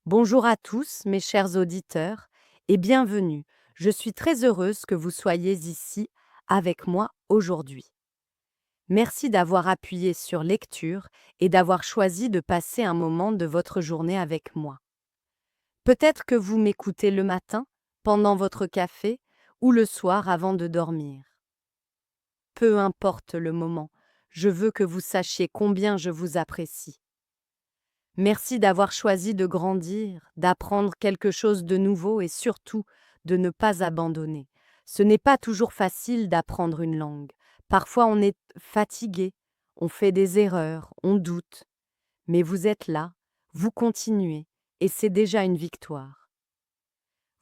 Bonjour à tous, mes chers auditeurs, et bienvenue. Je suis très heureuse que vous soyez ici avec moi aujourd'hui. Merci d'avoir appuyé sur lecture et d'avoir choisi de passer un moment de votre journée avec moi. Peut-être que vous m'écoutez le matin, pendant votre café, ou le soir avant de dormir. Peu importe le moment, je veux que vous sachiez combien je vous apprécie. Merci d'avoir choisi de grandir, d'apprendre quelque chose de nouveau et surtout de ne pas abandonner. Ce n'est pas toujours facile d'apprendre une langue. Parfois on est fatigué, on fait des erreurs, on doute. Mais vous êtes là, vous continuez, et c'est déjà une victoire.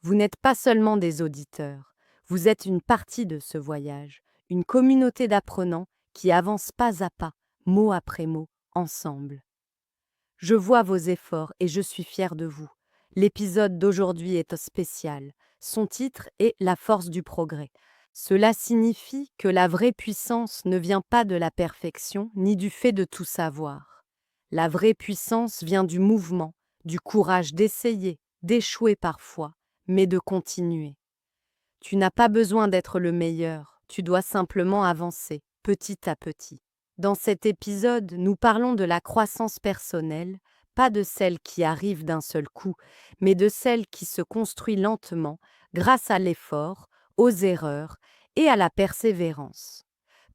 Vous n'êtes pas seulement des auditeurs, vous êtes une partie de ce voyage, une communauté d'apprenants qui avance pas à pas, mot après mot, ensemble. Je vois vos efforts et je suis fière de vous. L'épisode d'aujourd'hui est spécial. Son titre est La force du progrès. Cela signifie que la vraie puissance ne vient pas de la perfection ni du fait de tout savoir. La vraie puissance vient du mouvement, du courage d'essayer, d'échouer parfois, mais de continuer. Tu n'as pas besoin d'être le meilleur, tu dois simplement avancer, petit à petit. Dans cet épisode, nous parlons de la croissance personnelle, pas de celle qui arrive d'un seul coup, mais de celle qui se construit lentement grâce à l'effort, aux erreurs et à la persévérance.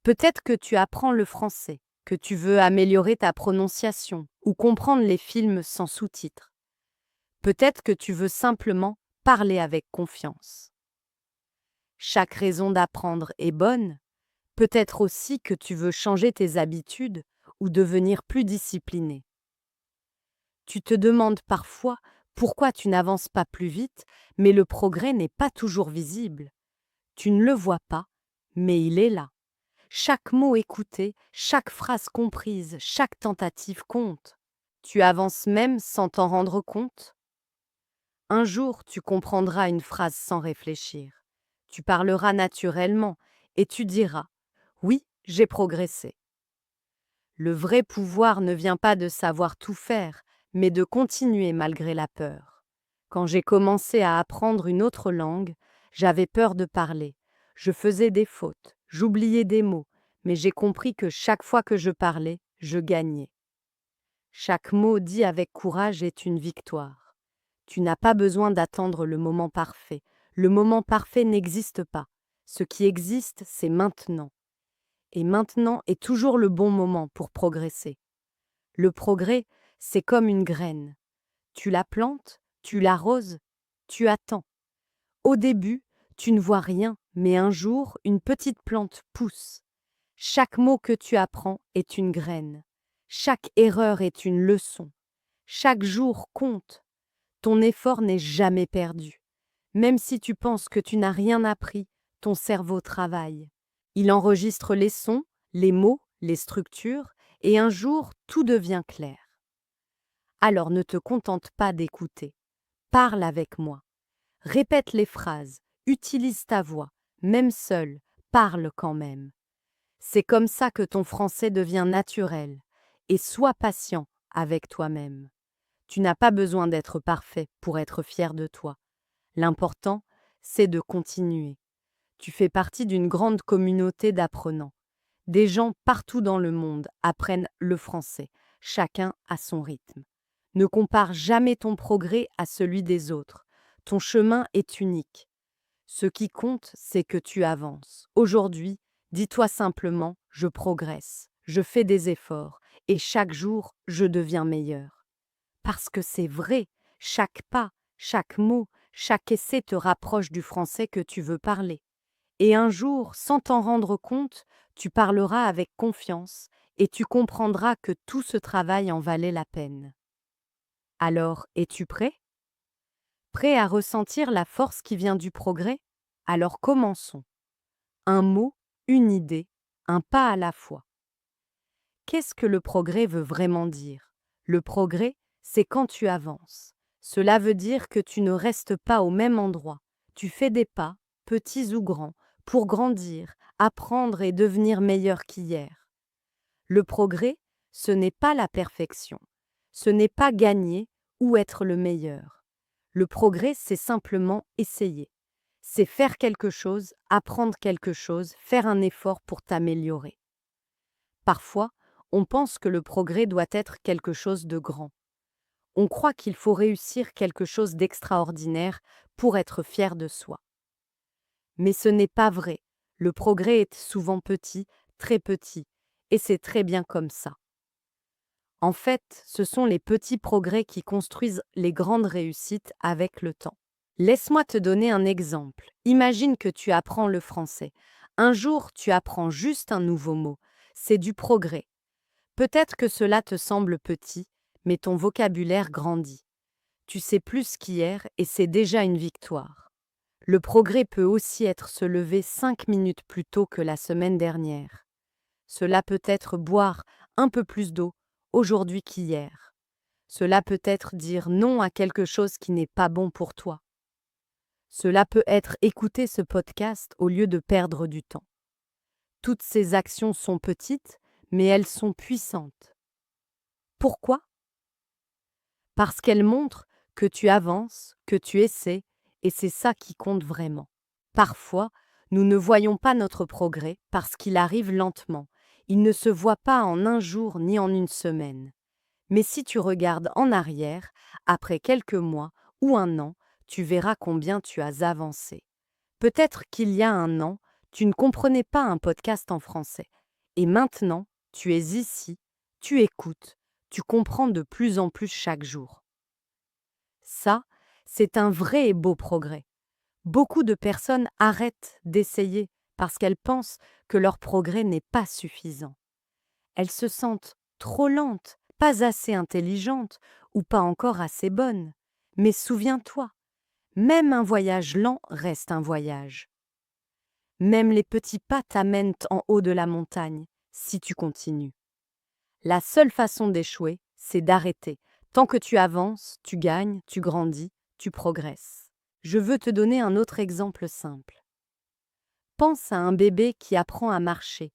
Peut-être que tu apprends le français, que tu veux améliorer ta prononciation ou comprendre les films sans sous-titres. Peut-être que tu veux simplement parler avec confiance. Chaque raison d'apprendre est bonne. Peut-être aussi que tu veux changer tes habitudes ou devenir plus discipliné. Tu te demandes parfois pourquoi tu n'avances pas plus vite, mais le progrès n'est pas toujours visible. Tu ne le vois pas, mais il est là. Chaque mot écouté, chaque phrase comprise, chaque tentative compte. Tu avances même sans t'en rendre compte. Un jour, tu comprendras une phrase sans réfléchir. Tu parleras naturellement et tu diras: oui, j'ai progressé. Le vrai pouvoir ne vient pas de savoir tout faire, mais de continuer malgré la peur. Quand j'ai commencé à apprendre une autre langue, j'avais peur de parler. Je faisais des fautes, j'oubliais des mots, mais j'ai compris que chaque fois que je parlais, je gagnais. Chaque mot dit avec courage est une victoire. Tu n'as pas besoin d'attendre le moment parfait. Le moment parfait n'existe pas. Ce qui existe, c'est maintenant. Et maintenant est toujours le bon moment pour progresser. Le progrès, c'est comme une graine. Tu la plantes, tu l'arroses, tu attends. Au début, tu ne vois rien, mais un jour, une petite plante pousse. Chaque mot que tu apprends est une graine. Chaque erreur est une leçon. Chaque jour compte. Ton effort n'est jamais perdu. Même si tu penses que tu n'as rien appris, ton cerveau travaille. Il enregistre les sons, les mots, les structures, et un jour, tout devient clair. Alors ne te contente pas d'écouter. Parle avec moi. Répète les phrases, utilise ta voix, même seul, parle quand même. C'est comme ça que ton français devient naturel. Et sois patient avec toi-même. Tu n'as pas besoin d'être parfait pour être fier de toi. L'important, c'est de continuer. Tu fais partie d'une grande communauté d'apprenants. Des gens partout dans le monde apprennent le français, chacun à son rythme. Ne compare jamais ton progrès à celui des autres. Ton chemin est unique. Ce qui compte, c'est que tu avances. Aujourd'hui, dis-toi simplement: je progresse, je fais des efforts, et chaque jour, je deviens meilleur. Parce que c'est vrai, chaque pas, chaque mot, chaque essai te rapproche du français que tu veux parler. Et un jour, sans t'en rendre compte, tu parleras avec confiance et tu comprendras que tout ce travail en valait la peine. Alors, es-tu prêt? Prêt à ressentir la force qui vient du progrès? Alors commençons. Un mot, une idée, un pas à la fois. Qu'est-ce que le progrès veut vraiment dire? Le progrès, c'est quand tu avances. Cela veut dire que tu ne restes pas au même endroit. Tu fais des pas, petits ou grands, pour grandir, apprendre et devenir meilleur qu'hier. Le progrès, ce n'est pas la perfection. Ce n'est pas gagner ou être le meilleur. Le progrès, c'est simplement essayer. C'est faire quelque chose, apprendre quelque chose, faire un effort pour t'améliorer. Parfois, on pense que le progrès doit être quelque chose de grand. On croit qu'il faut réussir quelque chose d'extraordinaire pour être fier de soi. Mais ce n'est pas vrai. Le progrès est souvent petit, très petit, et c'est très bien comme ça. En fait, ce sont les petits progrès qui construisent les grandes réussites avec le temps. Laisse-moi te donner un exemple. Imagine que tu apprends le français. Un jour, tu apprends juste un nouveau mot. C'est du progrès. Peut-être que cela te semble petit, mais ton vocabulaire grandit. Tu sais plus qu'hier et c'est déjà une victoire. Le progrès peut aussi être se lever 5 minutes plus tôt que la semaine dernière. Cela peut être boire un peu plus d'eau aujourd'hui qu'hier. Cela peut être dire non à quelque chose qui n'est pas bon pour toi. Cela peut être écouter ce podcast au lieu de perdre du temps. Toutes ces actions sont petites, mais elles sont puissantes. Pourquoi? Parce qu'elles montrent que tu avances, que tu essaies, et c'est ça qui compte vraiment. Parfois, nous ne voyons pas notre progrès parce qu'il arrive lentement. Il ne se voit pas en un jour ni en une semaine. Mais si tu regardes en arrière, après quelques mois ou un an, tu verras combien tu as avancé. Peut-être qu'il y a un an, tu ne comprenais pas un podcast en français. Et maintenant, tu es ici, tu écoutes, tu comprends de plus en plus chaque jour. Ça, c'est un vrai et beau progrès. Beaucoup de personnes arrêtent d'essayer parce qu'elles pensent que leur progrès n'est pas suffisant. Elles se sentent trop lentes, pas assez intelligentes ou pas encore assez bonnes. Mais souviens-toi, même un voyage lent reste un voyage. Même les petits pas t'amènent en haut de la montagne, si tu continues. La seule façon d'échouer, c'est d'arrêter. Tant que tu avances, tu gagnes, tu grandis, tu progresses. Je veux te donner un autre exemple simple. Pense à un bébé qui apprend à marcher.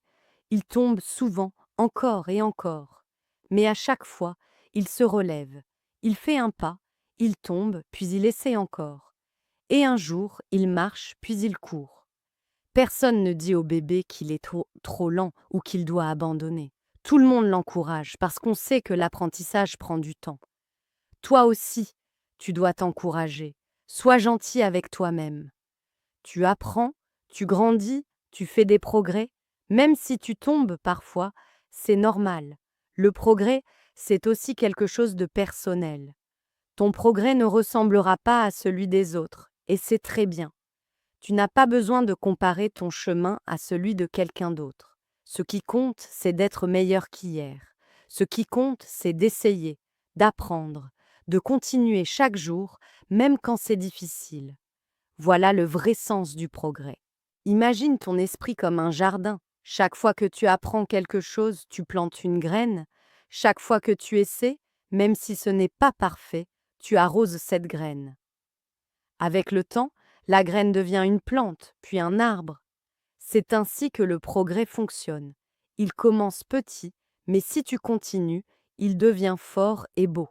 Il tombe souvent, encore et encore. Mais à chaque fois, il se relève. Il fait un pas, il tombe, puis il essaie encore. Et un jour, il marche, puis il court. Personne ne dit au bébé qu'il est trop lent ou qu'il doit abandonner. Tout le monde l'encourage parce qu'on sait que l'apprentissage prend du temps. Toi aussi, tu dois t'encourager. Sois gentil avec toi-même. Tu apprends, tu grandis, tu fais des progrès. Même si tu tombes parfois, c'est normal. Le progrès, c'est aussi quelque chose de personnel. Ton progrès ne ressemblera pas à celui des autres, et c'est très bien. Tu n'as pas besoin de comparer ton chemin à celui de quelqu'un d'autre. Ce qui compte, c'est d'être meilleur qu'hier. Ce qui compte, c'est d'essayer, d'apprendre, de continuer chaque jour, même quand c'est difficile. Voilà le vrai sens du progrès. Imagine ton esprit comme un jardin. Chaque fois que tu apprends quelque chose, tu plantes une graine. Chaque fois que tu essaies, même si ce n'est pas parfait, tu arroses cette graine. Avec le temps, la graine devient une plante, puis un arbre. C'est ainsi que le progrès fonctionne. Il commence petit, mais si tu continues, il devient fort et beau.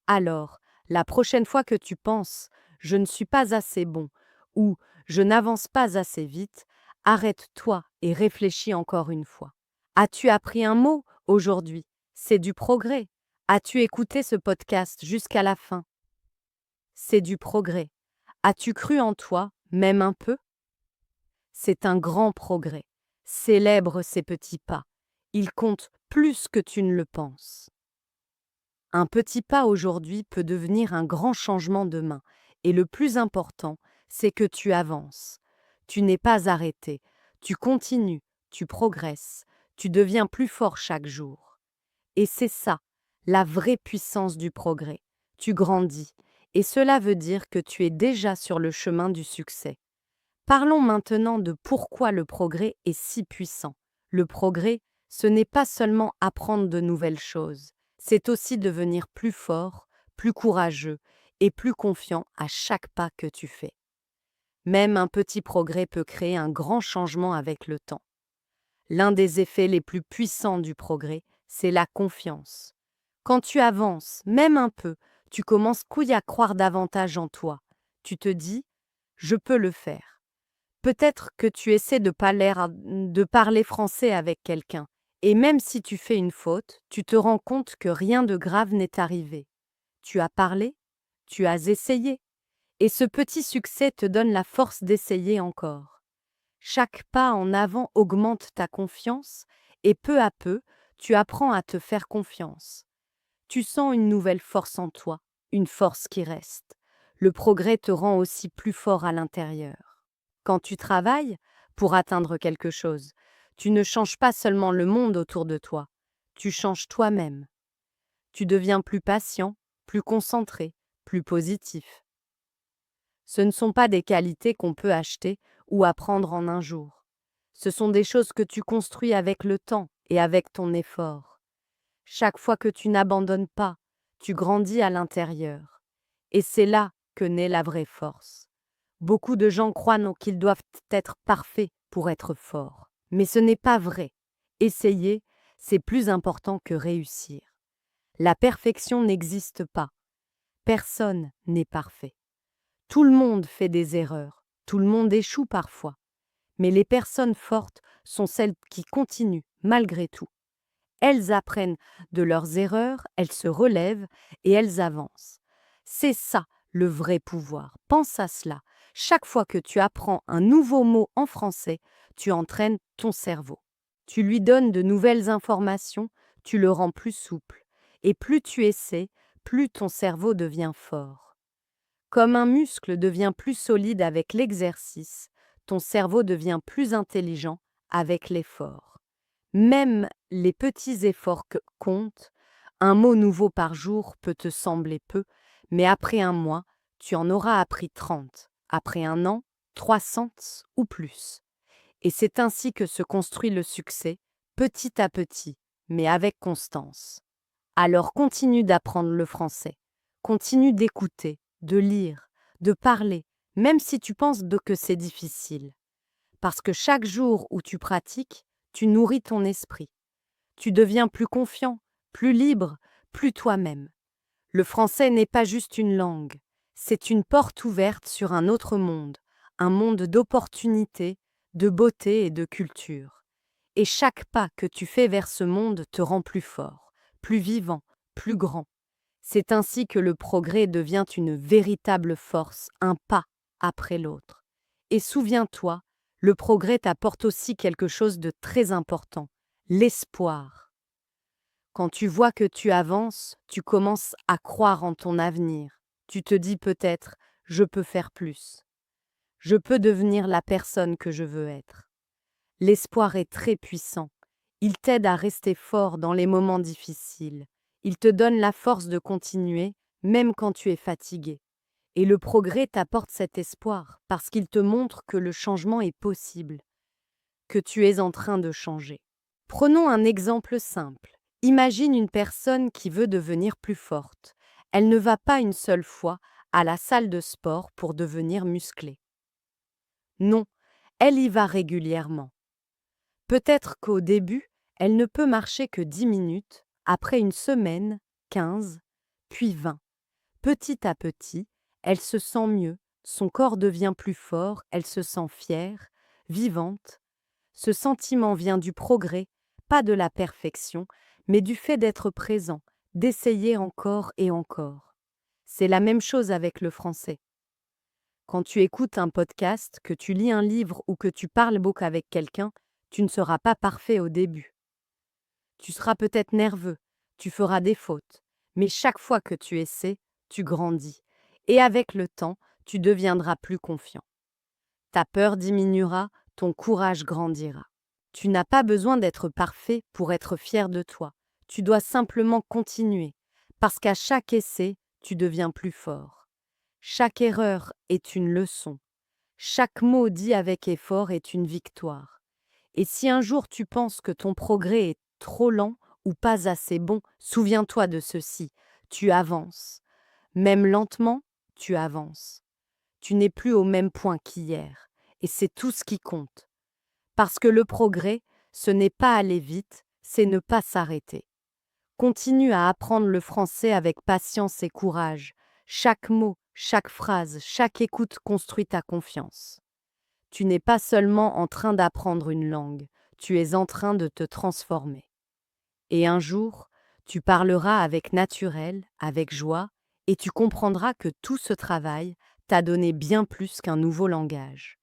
Alors, la prochaine fois que tu penses « je ne suis pas assez bon » ou « je n'avance pas assez vite », arrête-toi et réfléchis encore une fois. As-tu appris un mot aujourd'hui? C'est du progrès. As-tu écouté ce podcast jusqu'à la fin? C'est du progrès. As-tu cru en toi, même un peu? C'est un grand progrès. Célèbre ces petits pas. Ils comptent plus que tu ne le penses. Un petit pas aujourd'hui peut devenir un grand changement demain, et le plus important, c'est que tu avances. Tu n'es pas arrêté, tu continues, tu progresses, tu deviens plus fort chaque jour. Et c'est ça, la vraie puissance du progrès. Tu grandis, et cela veut dire que tu es déjà sur le chemin du succès. Parlons maintenant de pourquoi le progrès est si puissant. Le progrès, ce n'est pas seulement apprendre de nouvelles choses, c'est aussi devenir plus fort, plus courageux et plus confiant à chaque pas que tu fais. Même un petit progrès peut créer un grand changement avec le temps. L'un des effets les plus puissants du progrès, c'est la confiance. Quand tu avances, même un peu, Tu commences à croire davantage en toi. Tu te dis, je peux le faire. Peut-être que tu essaies de parler français avec quelqu'un. Et même si tu fais une faute, tu te rends compte que rien de grave n'est arrivé. Tu as parlé, tu as essayé. Et ce petit succès te donne la force d'essayer encore. Chaque pas en avant augmente ta confiance et peu à peu, tu apprends à te faire confiance. Tu sens une nouvelle force en toi, une force qui reste. Le progrès te rend aussi plus fort à l'intérieur. Quand tu travailles pour atteindre quelque chose, tu ne changes pas seulement le monde autour de toi, tu changes toi-même. Tu deviens plus patient, plus concentré, plus positif. Ce ne sont pas des qualités qu'on peut acheter ou apprendre en un jour. Ce sont des choses que tu construis avec le temps et avec ton effort. Chaque fois que tu n'abandonnes pas, tu grandis à l'intérieur. Et c'est là que naît la vraie force. Beaucoup de gens croient qu'ils doivent être parfaits pour être forts. Mais ce n'est pas vrai. Essayer, c'est plus important que réussir. La perfection n'existe pas. Personne n'est parfait. Tout le monde fait des erreurs. Tout le monde échoue parfois. Mais les personnes fortes sont celles qui continuent malgré tout. Elles apprennent de leurs erreurs, elles se relèvent et elles avancent. C'est ça le vrai pouvoir. Pense à cela. Chaque fois que tu apprends un nouveau mot en français, tu entraînes ton cerveau. Tu lui donnes de nouvelles informations, tu le rends plus souple. Et plus tu essaies, plus ton cerveau devient fort. Comme un muscle devient plus solide avec l'exercice, ton cerveau devient plus intelligent avec l'effort. Même les petits efforts comptent. Un mot nouveau par jour peut te sembler peu, mais après un mois, tu en auras appris 30. Après un an, 300 ou plus. Et c'est ainsi que se construit le succès, petit à petit, mais avec constance. Alors continue d'apprendre le français. Continue d'écouter, de lire, de parler, même si tu penses que c'est difficile. Parce que chaque jour où tu pratiques, tu nourris ton esprit. Tu deviens plus confiant, plus libre, plus toi-même. Le français n'est pas juste une langue, c'est une porte ouverte sur un autre monde, un monde d'opportunités, de beauté et de culture. Et chaque pas que tu fais vers ce monde te rend plus fort, plus vivant, plus grand. C'est ainsi que le progrès devient une véritable force, un pas après l'autre. Et souviens-toi, le progrès t'apporte aussi quelque chose de très important, l'espoir. Quand tu vois que tu avances, tu commences à croire en ton avenir. Tu te dis peut-être, je peux faire plus. Je peux devenir la personne que je veux être. L'espoir est très puissant. Il t'aide à rester fort dans les moments difficiles. Il te donne la force de continuer, même quand tu es fatigué. Et le progrès t'apporte cet espoir parce qu'il te montre que le changement est possible, que tu es en train de changer. Prenons un exemple simple. Imagine une personne qui veut devenir plus forte. Elle ne va pas une seule fois à la salle de sport pour devenir musclée. Non, elle y va régulièrement. Peut-être qu'au début, elle ne peut marcher que 10 minutes, après une semaine, 15, puis 20. Petit à petit, elle se sent mieux, son corps devient plus fort, elle se sent fière, vivante. Ce sentiment vient du progrès, pas de la perfection, mais du fait d'être présent, d'essayer encore et encore. C'est la même chose avec le français. Quand tu écoutes un podcast, que tu lis un livre ou que tu parles beaucoup avec quelqu'un, tu ne seras pas parfait au début. Tu seras peut-être nerveux, tu feras des fautes, mais chaque fois que tu essaies, tu grandis. Et avec le temps, tu deviendras plus confiant. Ta peur diminuera, ton courage grandira. Tu n'as pas besoin d'être parfait pour être fier de toi. Tu dois simplement continuer, parce qu'à chaque essai, tu deviens plus fort. Chaque erreur est une leçon. Chaque mot dit avec effort est une victoire. Et si un jour tu penses que ton progrès est trop lent ou pas assez bon, souviens-toi de ceci, tu avances. Même lentement, tu avances. Tu n'es plus au même point qu'hier, et c'est tout ce qui compte. Parce que le progrès, ce n'est pas aller vite, c'est ne pas s'arrêter. Continue à apprendre le français avec patience et courage. Chaque mot, chaque phrase, chaque écoute construit ta confiance. Tu n'es pas seulement en train d'apprendre une langue, tu es en train de te transformer. Et un jour, tu parleras avec naturel, avec joie, et tu comprendras que tout ce travail t'a donné bien plus qu'un nouveau langage.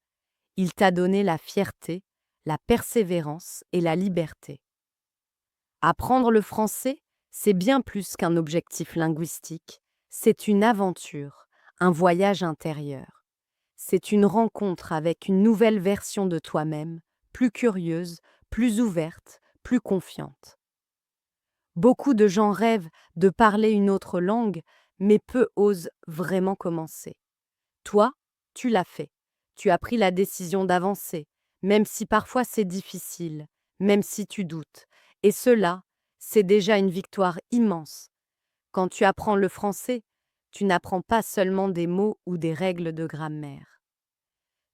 Il t'a donné la fierté, la persévérance et la liberté. Apprendre le français, c'est bien plus qu'un objectif linguistique, c'est une aventure, un voyage intérieur. C'est une rencontre avec une nouvelle version de toi-même, plus curieuse, plus ouverte, plus confiante. Beaucoup de gens rêvent de parler une autre langue, mais peu osent vraiment commencer. Toi, tu l'as fait. Tu as pris la décision d'avancer, même si parfois c'est difficile, même si tu doutes. Et cela, c'est déjà une victoire immense. Quand tu apprends le français, tu n'apprends pas seulement des mots ou des règles de grammaire.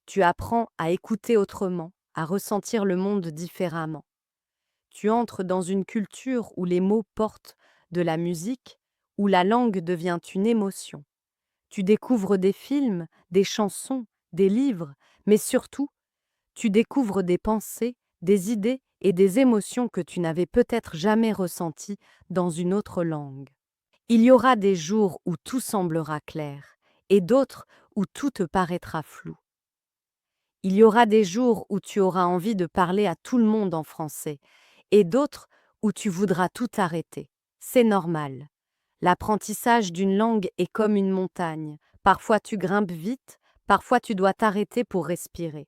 Tu apprends à écouter autrement, à ressentir le monde différemment. Tu entres dans une culture où les mots portent de la musique, où la langue devient une émotion. Tu découvres des films, des chansons, des livres, mais surtout, tu découvres des pensées, des idées et des émotions que tu n'avais peut-être jamais ressenties dans une autre langue. Il y aura des jours où tout semblera clair et d'autres où tout te paraîtra flou. Il y aura des jours où tu auras envie de parler à tout le monde en français et d'autres où tu voudras tout arrêter. C'est normal. L'apprentissage d'une langue est comme une montagne. Parfois tu grimpes vite, parfois tu dois t'arrêter pour respirer.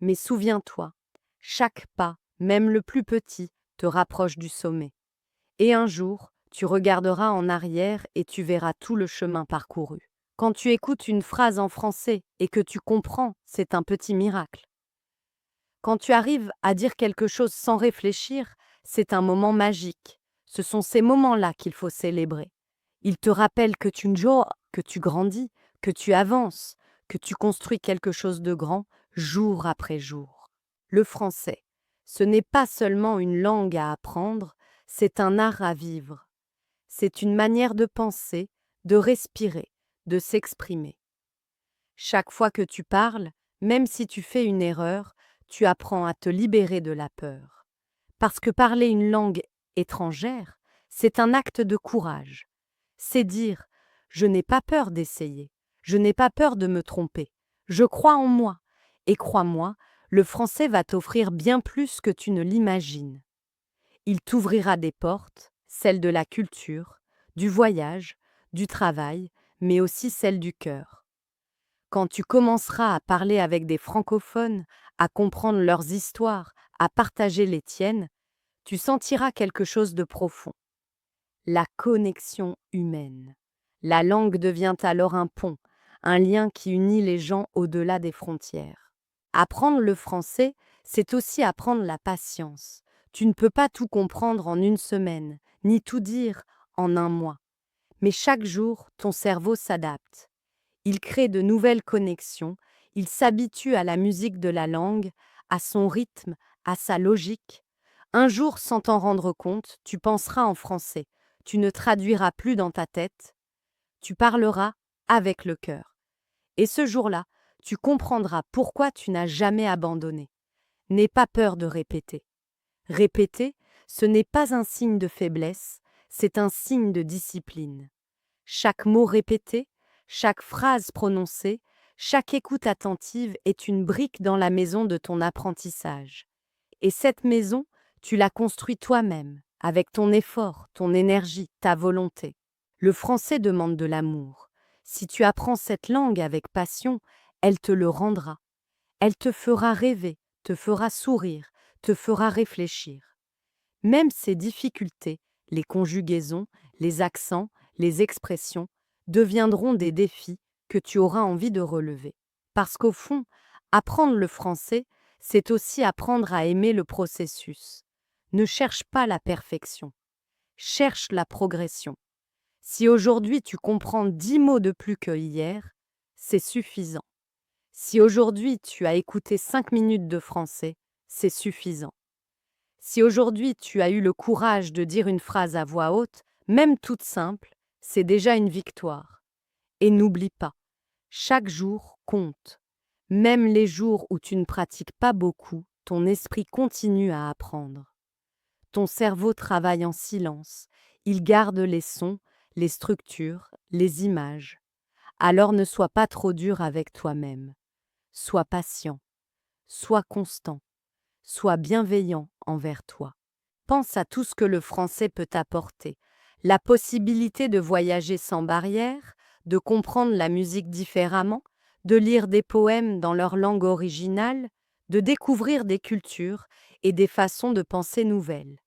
Mais souviens-toi, chaque pas, même le plus petit, te rapproche du sommet. Et un jour, tu regarderas en arrière et tu verras tout le chemin parcouru. Quand tu écoutes une phrase en français et que tu comprends, c'est un petit miracle. Quand tu arrives à dire quelque chose sans réfléchir, c'est un moment magique. Ce sont ces moments-là qu'il faut célébrer. Ils te rappellent que tu joues, que tu grandis, que tu avances, que tu construis quelque chose de grand, jour après jour. Le français, ce n'est pas seulement une langue à apprendre, c'est un art à vivre. C'est une manière de penser, de respirer, de s'exprimer. Chaque fois que tu parles, même si tu fais une erreur, tu apprends à te libérer de la peur. Parce que parler une langue étrangère, c'est un acte de courage. C'est dire « je n'ai pas peur d'essayer, je n'ai pas peur de me tromper, je crois en moi ». Et crois-moi, le français va t'offrir bien plus que tu ne l'imagines. Il t'ouvrira des portes, celles de la culture, du voyage, du travail, mais aussi celles du cœur. Quand tu commenceras à parler avec des francophones, à comprendre leurs histoires, à partager les tiennes, tu sentiras quelque chose de profond. La connexion humaine. La langue devient alors un pont, un lien qui unit les gens au-delà des frontières. Apprendre le français, c'est aussi apprendre la patience. Tu ne peux pas tout comprendre en une semaine, ni tout dire en un mois. Mais chaque jour, ton cerveau s'adapte. Il crée de nouvelles connexions, il s'habitue à la musique de la langue, à son rythme, à sa logique. Un jour, sans t'en rendre compte, tu penseras en français, tu ne traduiras plus dans ta tête, tu parleras avec le cœur. Et ce jour-là, tu comprendras pourquoi tu n'as jamais abandonné. N'aie pas peur de répéter. Répéter, ce n'est pas un signe de faiblesse, c'est un signe de discipline. Chaque mot répété, chaque phrase prononcée, chaque écoute attentive est une brique dans la maison de ton apprentissage. Et cette maison, tu l'as construite toi-même, avec ton effort, ton énergie, ta volonté. Le français demande de l'amour. Si tu apprends cette langue avec passion, elle te le rendra. Elle te fera rêver, te fera sourire, te fera réfléchir. Même ces difficultés, les conjugaisons, les accents, les expressions, deviendront des défis que tu auras envie de relever. Parce qu'au fond, apprendre le français, c'est aussi apprendre à aimer le processus. Ne cherche pas la perfection, cherche la progression. Si aujourd'hui tu comprends 10 mots de plus que hier, c'est suffisant. Si aujourd'hui tu as écouté 5 minutes de français, c'est suffisant. Si aujourd'hui tu as eu le courage de dire une phrase à voix haute, même toute simple, c'est déjà une victoire. Et n'oublie pas, chaque jour compte. Même les jours où tu ne pratiques pas beaucoup, ton esprit continue à apprendre. Ton cerveau travaille en silence. Il garde les sons, les structures, les images. Alors ne sois pas trop dur avec toi-même. Sois patient, sois constant, sois bienveillant envers toi. Pense à tout ce que le français peut t'apporter. La possibilité de voyager sans barrière, de comprendre la musique différemment, de lire des poèmes dans leur langue originale, de découvrir des cultures et des façons de penser nouvelles.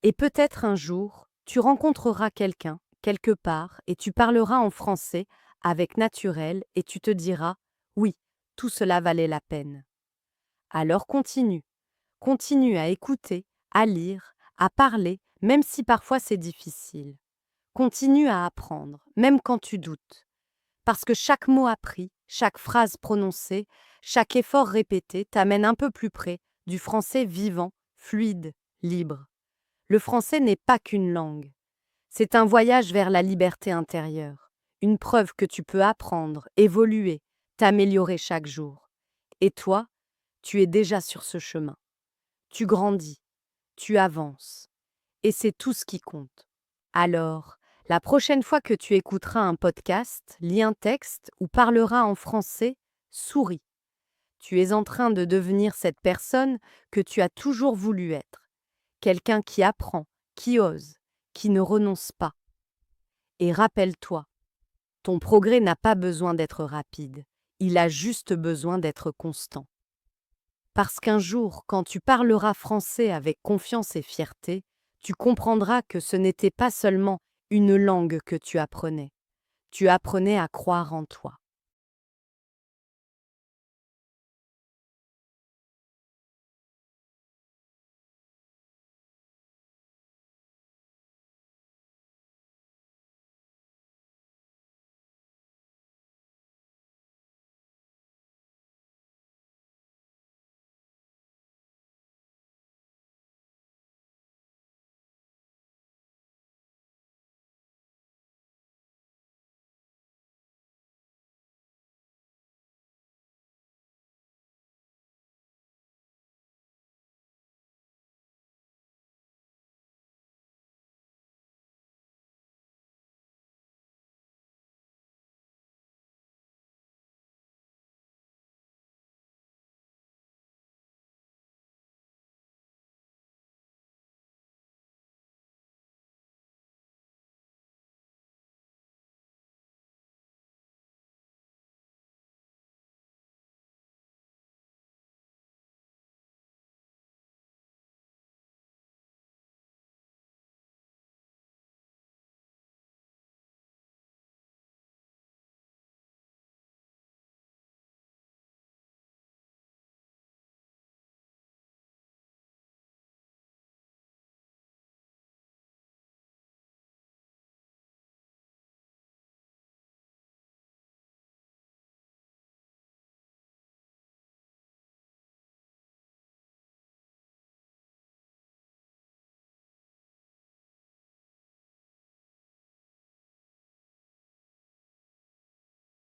Et peut-être un jour, tu rencontreras quelqu'un, quelque part, et tu parleras en français avec naturel et tu te diras, oui, tout cela valait la peine. Alors continue, continue à écouter, à lire, à parler, même si parfois c'est difficile. Continue à apprendre, même quand tu doutes. Parce que chaque mot appris, chaque phrase prononcée, chaque effort répété t'amène un peu plus près du français vivant, fluide, libre. Le français n'est pas qu'une langue. C'est un voyage vers la liberté intérieure, une preuve que tu peux apprendre, évoluer, t'améliorer chaque jour. Et toi, tu es déjà sur ce chemin. Tu grandis, tu avances, et c'est tout ce qui compte. Alors, la prochaine fois que tu écouteras un podcast, lis un texte ou parleras en français, souris. Tu es en train de devenir cette personne que tu as toujours voulu être. Quelqu'un qui apprend, qui ose, qui ne renonce pas. Et rappelle-toi, ton progrès n'a pas besoin d'être rapide, il a juste besoin d'être constant. Parce qu'un jour, quand tu parleras français avec confiance et fierté, tu comprendras que ce n'était pas seulement une langue que tu apprenais à croire en toi.